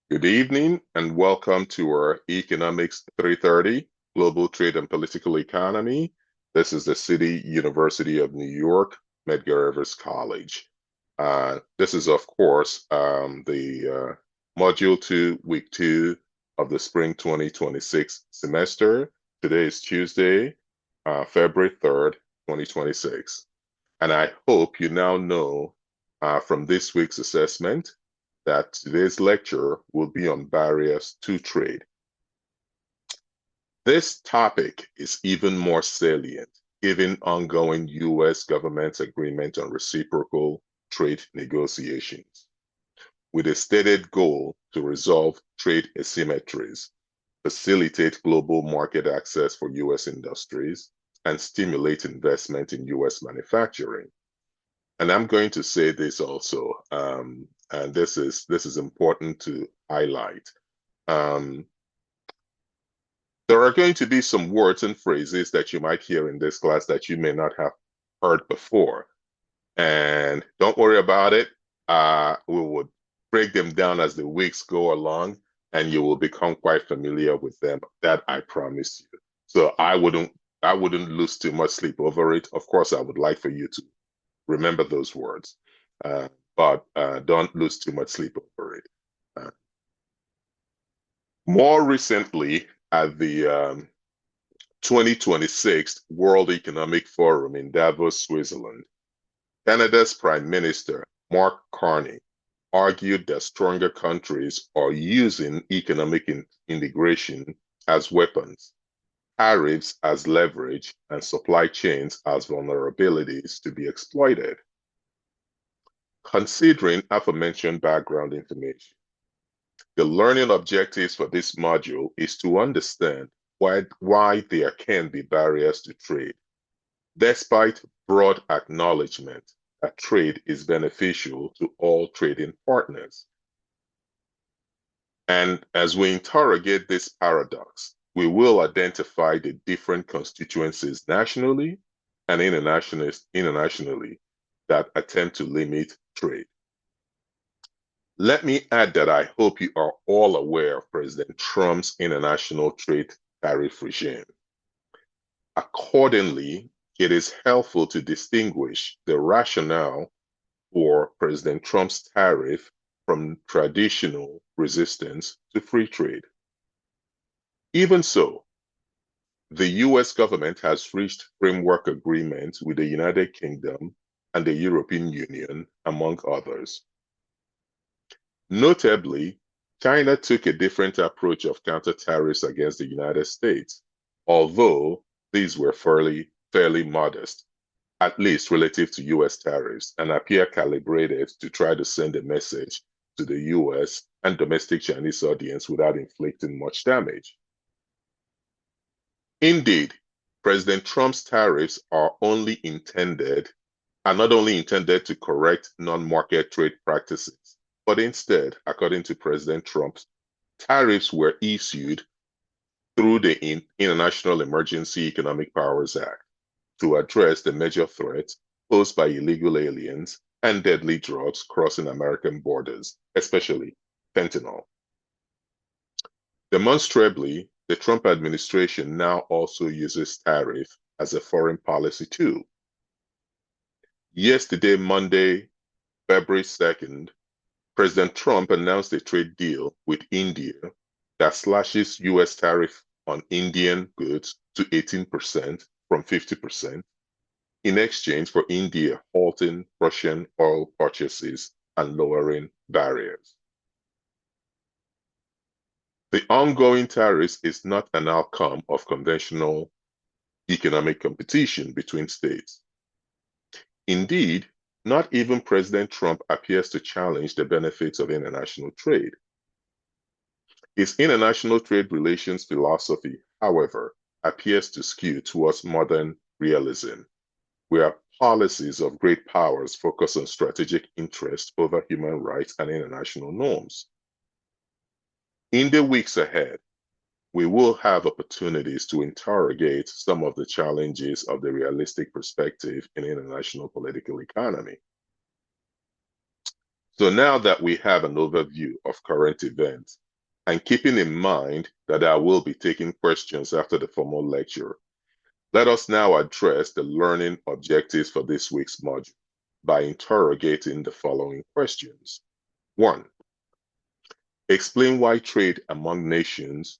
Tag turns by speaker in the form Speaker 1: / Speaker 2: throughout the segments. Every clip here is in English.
Speaker 1: Good evening and welcome to our Economics 330 Global Trade and Political Economy. This is the City University of New York, Medgar Evers College. This is, of course, the Module 2, Week 2 of the Spring 2026 semester. Today is Tuesday, February 3rd, 2026. And I hope you now know from this week's assessment that today's lecture will be on barriers to trade. This topic is even more salient given ongoing U.S. government agreement on reciprocal trade negotiations, with a stated goal to resolve trade asymmetries, facilitate global market access for U.S. industries, and stimulate investment in U.S. manufacturing. And I'm going to say this also, and this is important to highlight. Um, there are going to be some words and phrases that you might hear in this class that you may not have heard before. And don't worry about it. We would break them down as the weeks go along, and you will become quite familiar with them. That I promise you. So I wouldn't lose too much sleep over it. Of course, I would like for you to remember those words, but don't lose too much sleep over it. Uh, More recently, at the 2026 World Economic Forum in Davos, Switzerland, Canada's Prime Minister, Mark Carney, argued that stronger countries are using economic integration as weapons, tariffs as leverage, and supply chains as vulnerabilities to be exploited. Considering aforementioned background information, the learning objectives for this module is to understand why there can be barriers to trade, despite broad acknowledgement that trade is beneficial to all trading partners. And as we interrogate this paradox, we will identify the different constituencies nationally and internationally that attempt to limit trade. Let me add that I hope you are all aware of President Trump's international trade tariff regime. Accordingly, it is helpful to distinguish the rationale for President Trump's tariff from traditional resistance to free trade. Even so, the US government has reached framework agreements with the United Kingdom and the European Union, among others. Notably, China took a different approach of counter tariffs against the United States, although these were fairly modest, at least relative to US tariffs, and appear calibrated to try to send a message to the US and domestic Chinese audience without inflicting much damage. Indeed, President Trump's tariffs are not only intended to correct non-market trade practices, but instead, according to President Trump, tariffs were issued through the International Emergency Economic Powers Act to address the major threats posed by illegal aliens and deadly drugs crossing American borders, especially fentanyl. Demonstrably, the Trump administration now also uses tariff as a foreign policy tool. Yesterday, Monday, February 2nd, President Trump announced a trade deal with India that slashes US tariff on Indian goods to 18% from 50% in exchange for India halting Russian oil purchases and lowering barriers. The ongoing tariffs is not an outcome of conventional economic competition between states. Indeed, not even President Trump appears to challenge the benefits of international trade. His international trade relations philosophy, however, appears to skew towards modern realism, where policies of great powers focus on strategic interest over human rights and international norms. In the weeks ahead, we will have opportunities to interrogate some of the challenges of the realistic perspective in international political economy. So now that we have an overview of current events, and keeping in mind that I will be taking questions after the formal lecture, let us now address the learning objectives for this week's module by interrogating the following questions. 1. Explain why trade among nations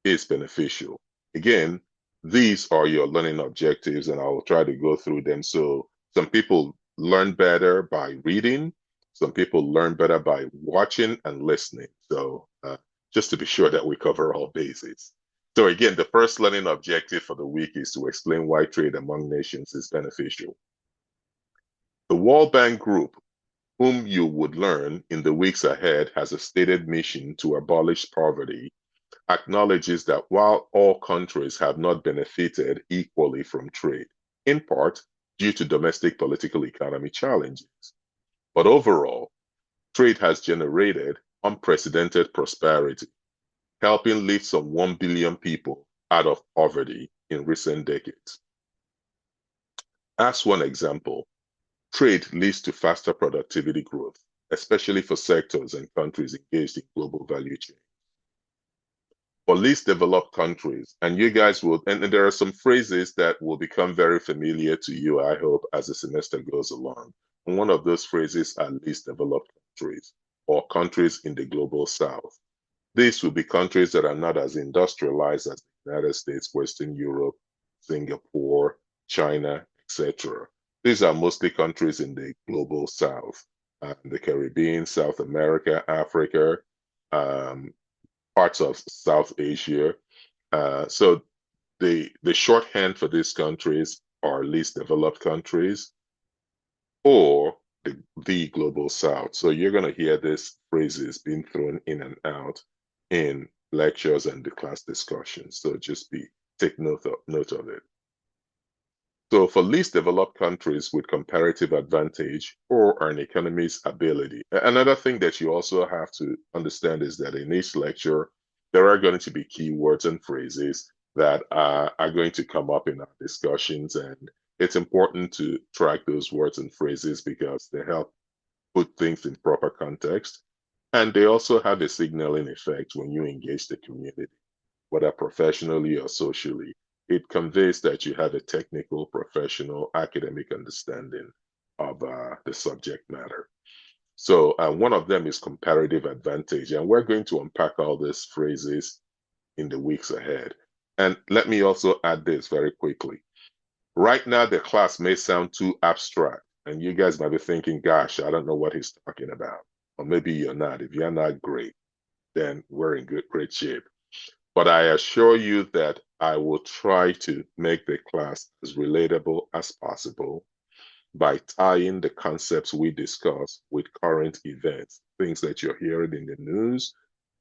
Speaker 1: is beneficial. Again, these are your learning objectives, and I'll try to go through them. So some people learn better by reading, some people learn better by watching and listening. So just to be sure that we cover all bases. So again, the first learning objective for the week is to explain why trade among nations is beneficial. The World Bank Group, whom you would learn in the weeks ahead, has a stated mission to abolish poverty, acknowledges that while all countries have not benefited equally from trade, in part due to domestic political economy challenges, but overall, trade has generated unprecedented prosperity, helping lift some 1 billion people out of poverty in recent decades. As one example, trade leads to faster productivity growth, especially for sectors and countries engaged in global value chain. For least developed countries, and you guys will, and there are some phrases that will become very familiar to you, I hope, as the semester goes along. And one of those phrases are least developed countries or countries in the global south. These will be countries that are not as industrialized as the United States, Western Europe, Singapore, China, etc. These are mostly countries in the global south, the Caribbean, South America, Africa, parts of South Asia. So the shorthand for these countries are least developed countries or the global south. So you're going to hear these phrases being thrown in and out in lectures and the class discussions. So just take note of it. So for least developed countries with comparative advantage or an economy's ability, another thing that you also have to understand is that in each lecture, there are going to be keywords and phrases that are going to come up in our discussions. And it's important to track those words and phrases because they help put things in proper context. And they also have a signaling effect when you engage the community, whether professionally or socially. It conveys that you have a technical, professional, academic understanding of the subject matter. So one of them is comparative advantage, and we're going to unpack all these phrases in the weeks ahead. And let me also add this very quickly. Right now, the class may sound too abstract, and you guys might be thinking, gosh, I don't know what he's talking about. Or maybe you're not. If you're not, great, then we're in great shape. But I assure you that I will try to make the class as relatable as possible by tying the concepts we discuss with current events, things that you're hearing in the news,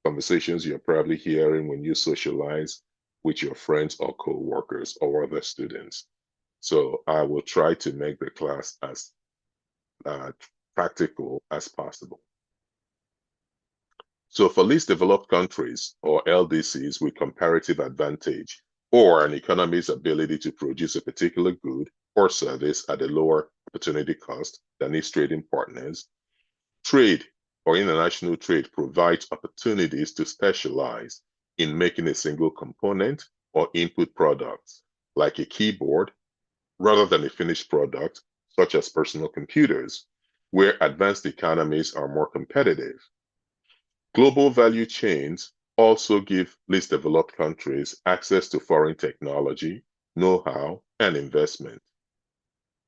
Speaker 1: conversations you're probably hearing when you socialize with your friends or co-workers or other students. So I will try to make the class as practical as possible. So for least developed countries or LDCs with comparative advantage or an economy's ability to produce a particular good or service at a lower opportunity cost than its trading partners, trade or international trade provides opportunities to specialize in making a single component or input products like a keyboard rather than a finished product such as personal computers, where advanced economies are more competitive. Global value chains also give least developed countries access to foreign technology, know-how, and investment.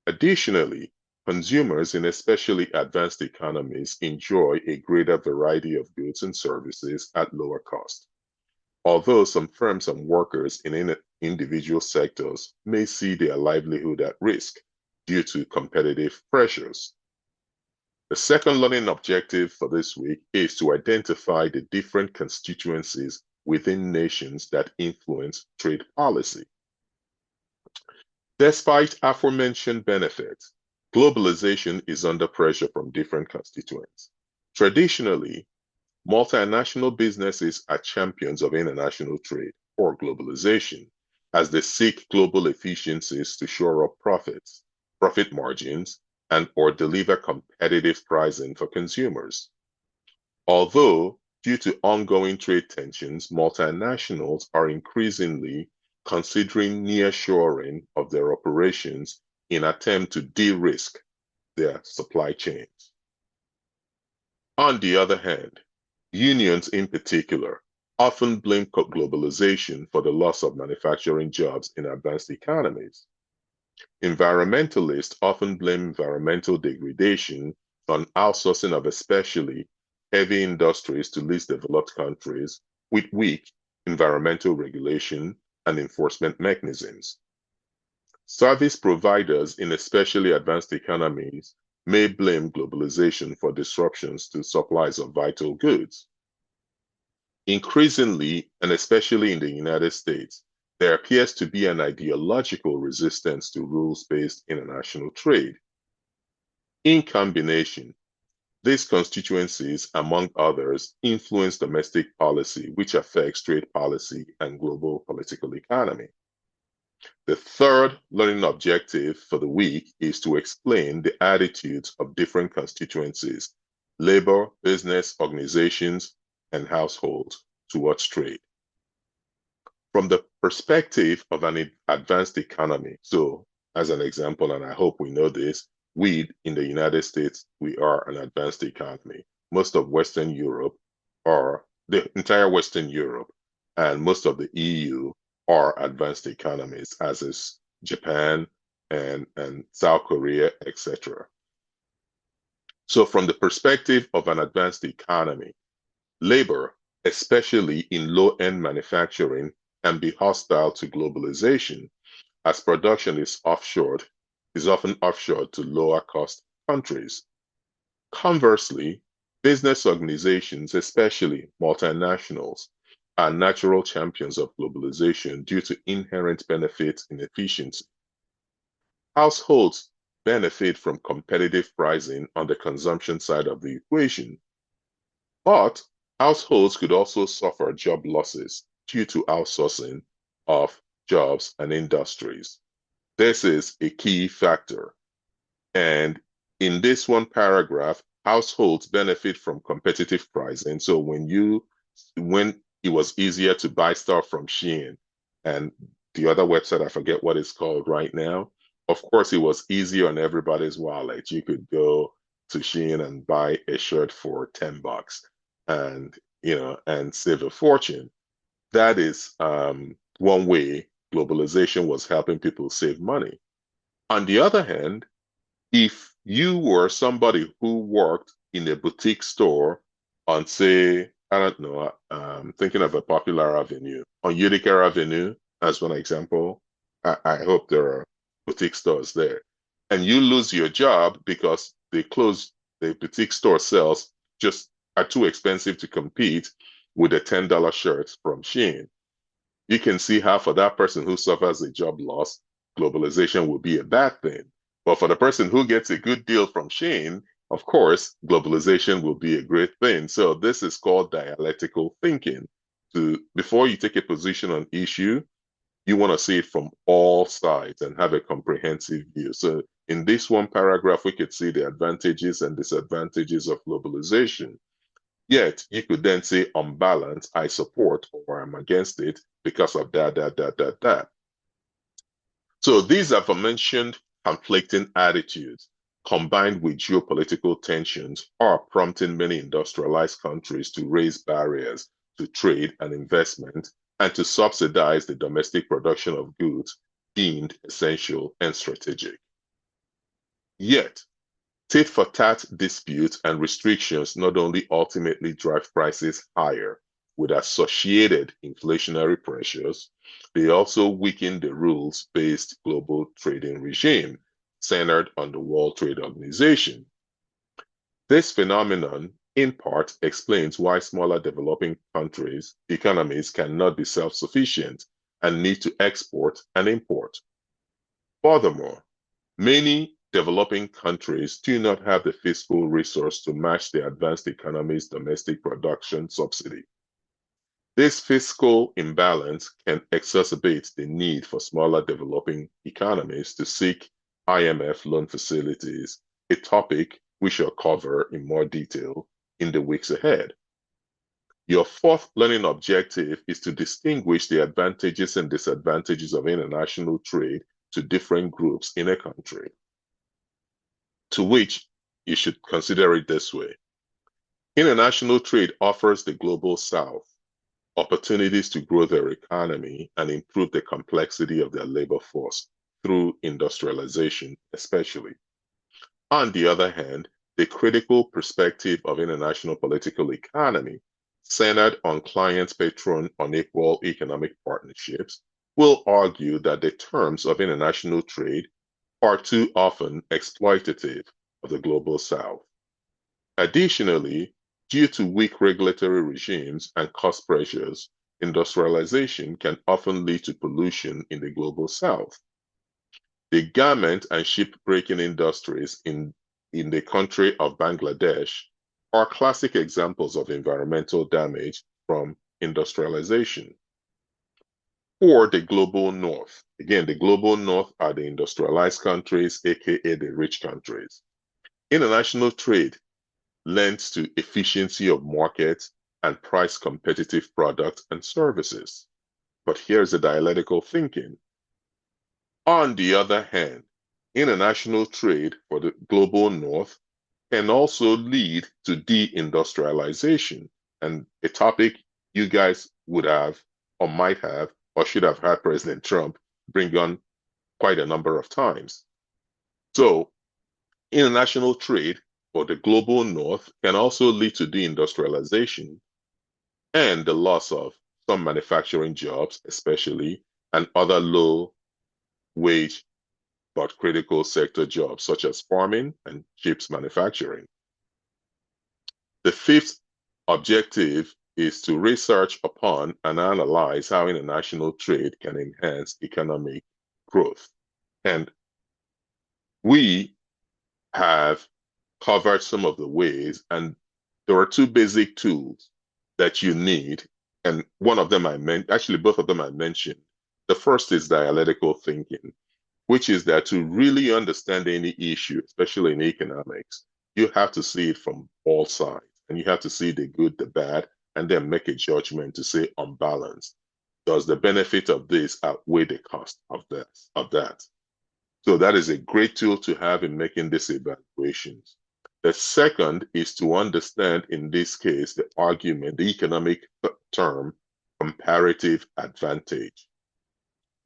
Speaker 1: Additionally, consumers in especially advanced economies enjoy a greater variety of goods and services at lower cost. Although some firms and workers in individual sectors may see their livelihood at risk due to competitive pressures. The second learning objective for this week is to identify the different constituencies within nations that influence trade policy. Despite aforementioned benefits, globalization is under pressure from different constituents. Traditionally, multinational businesses are champions of international trade or globalization as they seek global efficiencies to shore up profits, profit margins, and or deliver competitive pricing for consumers. Although, due to ongoing trade tensions, multinationals are increasingly considering nearshoring of their operations in attempt to de-risk their supply chains. On the other hand, unions in particular often blame globalization for the loss of manufacturing jobs in advanced economies. Environmentalists often blame environmental degradation on outsourcing of especially heavy industries to least developed countries with weak environmental regulation and enforcement mechanisms. Service providers in especially advanced economies may blame globalization for disruptions to supplies of vital goods. Increasingly, and especially in the United States, there appears to be an ideological resistance to rules-based international trade. In combination, these constituencies, among others, influence domestic policy, which affects trade policy and global political economy. The third learning objective for the week is to explain the attitudes of different constituencies, labor, business, organizations, and households towards trade. From the perspective of an advanced economy, so as an example, and I hope we know this, we in the United States, we are an advanced economy. Most of Western Europe are the entire Western Europe and most of the EU are advanced economies, as is Japan and South Korea, etc. So from the perspective of an advanced economy, labor, especially in low-end manufacturing, can be hostile to globalization as production is offshored, is often offshored to lower cost countries. Conversely, business organizations, especially multinationals, are natural champions of globalization due to inherent benefits in efficiency. Households benefit from competitive pricing on the consumption side of the equation, but households could also suffer job losses due to outsourcing of jobs and industries. This is a key factor. And in this one paragraph, households benefit from competitive pricing. So when it was easier to buy stuff from Shein and the other website, I forget what it's called right now. Of course, it was easier on everybody's wallet. You could go to Shein and buy a shirt for $10 and and save a fortune. That is one way globalization was helping people save money. On the other hand, if you were somebody who worked in a boutique store on, say, I don't know, thinking of a popular avenue, on Utica Avenue, as one example, I hope there are boutique stores there, and you lose your job because the boutique store sales just are too expensive to compete with a $10 shirt from Shein. You can see how for that person who suffers a job loss, globalization will be a bad thing. But for the person who gets a good deal from Shein, of course, globalization will be a great thing. So this is called dialectical thinking. Before you take a position on issue, you want to see it from all sides and have a comprehensive view. So in this one paragraph, we could see the advantages and disadvantages of globalization. Yet you could then say, on balance, I support or I'm against it because of that. So these aforementioned conflicting attitudes, combined with geopolitical tensions, are prompting many industrialized countries to raise barriers to trade and investment and to subsidize the domestic production of goods deemed essential and strategic. Yet, tit-for-tat disputes and restrictions not only ultimately drive prices higher with associated inflationary pressures, they also weaken the rules-based global trading regime centered on the World Trade Organization. This phenomenon, in part, explains why smaller developing countries' economies cannot be self-sufficient and need to export and import. Furthermore, many developing countries do not have the fiscal resource to match the advanced economy's domestic production subsidy. This fiscal imbalance can exacerbate the need for smaller developing economies to seek IMF loan facilities a topic we shall cover in more detail in the weeks ahead. Your fourth learning objective is to distinguish the advantages and disadvantages of international trade to different groups in a country, to which you should consider it this way. International trade offers the global South opportunities to grow their economy and improve the complexity of their labor force through industrialization, especially. On the other hand, the critical perspective of international political economy, centered on client-patron unequal economic partnerships, will argue that the terms of international trade are too often exploitative of the global South. Additionally, due to weak regulatory regimes and cost pressures, industrialization can often lead to pollution in the global South. The garment and ship-breaking industries in the country of Bangladesh are classic examples of environmental damage from industrialization. Or the global North. Again, the global North are the industrialized countries, aka the rich countries. International trade lends to efficiency of markets and price competitive products and services. But here's the dialectical thinking. On the other hand, international trade for the global North can also lead to deindustrialization, and a topic you guys would have or might have or should have had President Trump bring on quite a number of times. So international trade for the global North can also lead to deindustrialization and the loss of some manufacturing jobs, especially, and other low wage but critical sector jobs such as farming and chips manufacturing. The fifth objective is to research upon and analyze how international trade can enhance economic growth. And we have covered some of the ways, and there are two basic tools that you need. And one of them actually, both of them I mentioned. The first is dialectical thinking, which is that to really understand any issue, especially in economics, you have to see it from all sides. And you have to see the good, the bad, and then make a judgment to say on balance, does the benefit of this outweigh the cost of that? So that is a great tool to have in making these evaluations. The second is to understand, in this case, the argument, the economic term, comparative advantage,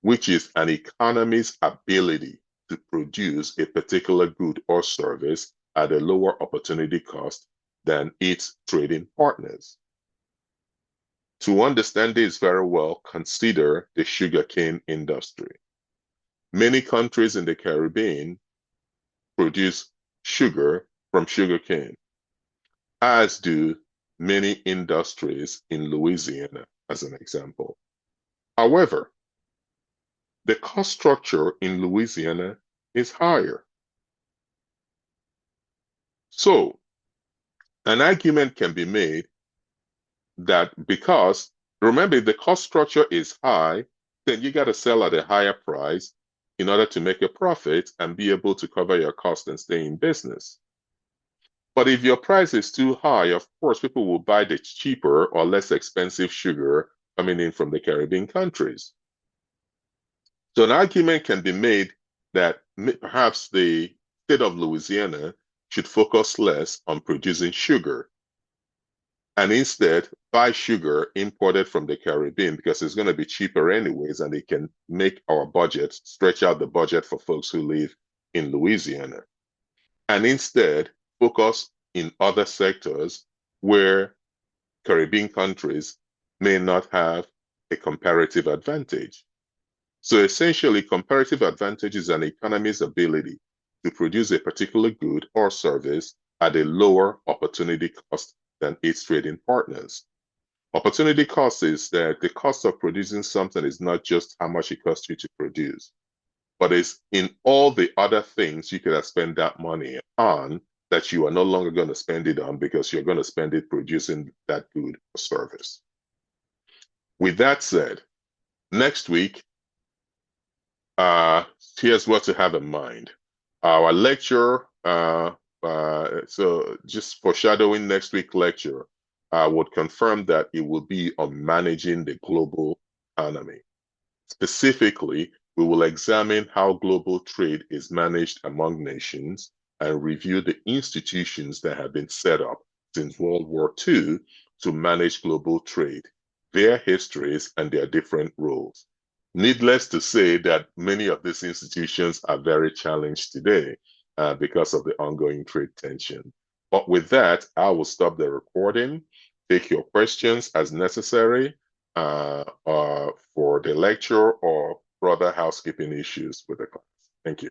Speaker 1: which is an economy's ability to produce a particular good or service at a lower opportunity cost than its trading partners. To understand this very well, consider the sugarcane industry. Many countries in the Caribbean produce sugar from sugarcane, as do many industries in Louisiana, as an example. However, the cost structure in Louisiana is higher. So, an argument can be made that because, remember, if the cost structure is high, then you got to sell at a higher price in order to make a profit and be able to cover your cost and stay in business. But if your price is too high, of course, people will buy the cheaper or less expensive sugar coming in from the Caribbean countries. So an argument can be made that perhaps the state of Louisiana should focus less on producing sugar and instead buy sugar imported from the Caribbean because it's going to be cheaper anyways, and it can make our budget, stretch out the budget for folks who live in Louisiana. And instead focus in other sectors where Caribbean countries may not have a comparative advantage. So essentially, comparative advantage is an economy's ability to produce a particular good or service at a lower opportunity cost than its trading partners. Opportunity cost is that the cost of producing something is not just how much it costs you to produce, but it's in all the other things you could have spent that money on that you are no longer going to spend it on because you're going to spend it producing that good or service. With that said, next week, here's what to have in mind. Our lecture Uh, so just foreshadowing next week's lecture, I would confirm that it will be on managing the global economy. Specifically, we will examine how global trade is managed among nations and review the institutions that have been set up since World War II to manage global trade, their histories, and their different roles. Needless to say that many of these institutions are very challenged today because of the ongoing trade tension. But with that, I will stop the recording, take your questions as necessary, for the lecture or further housekeeping issues with the class. Thank you.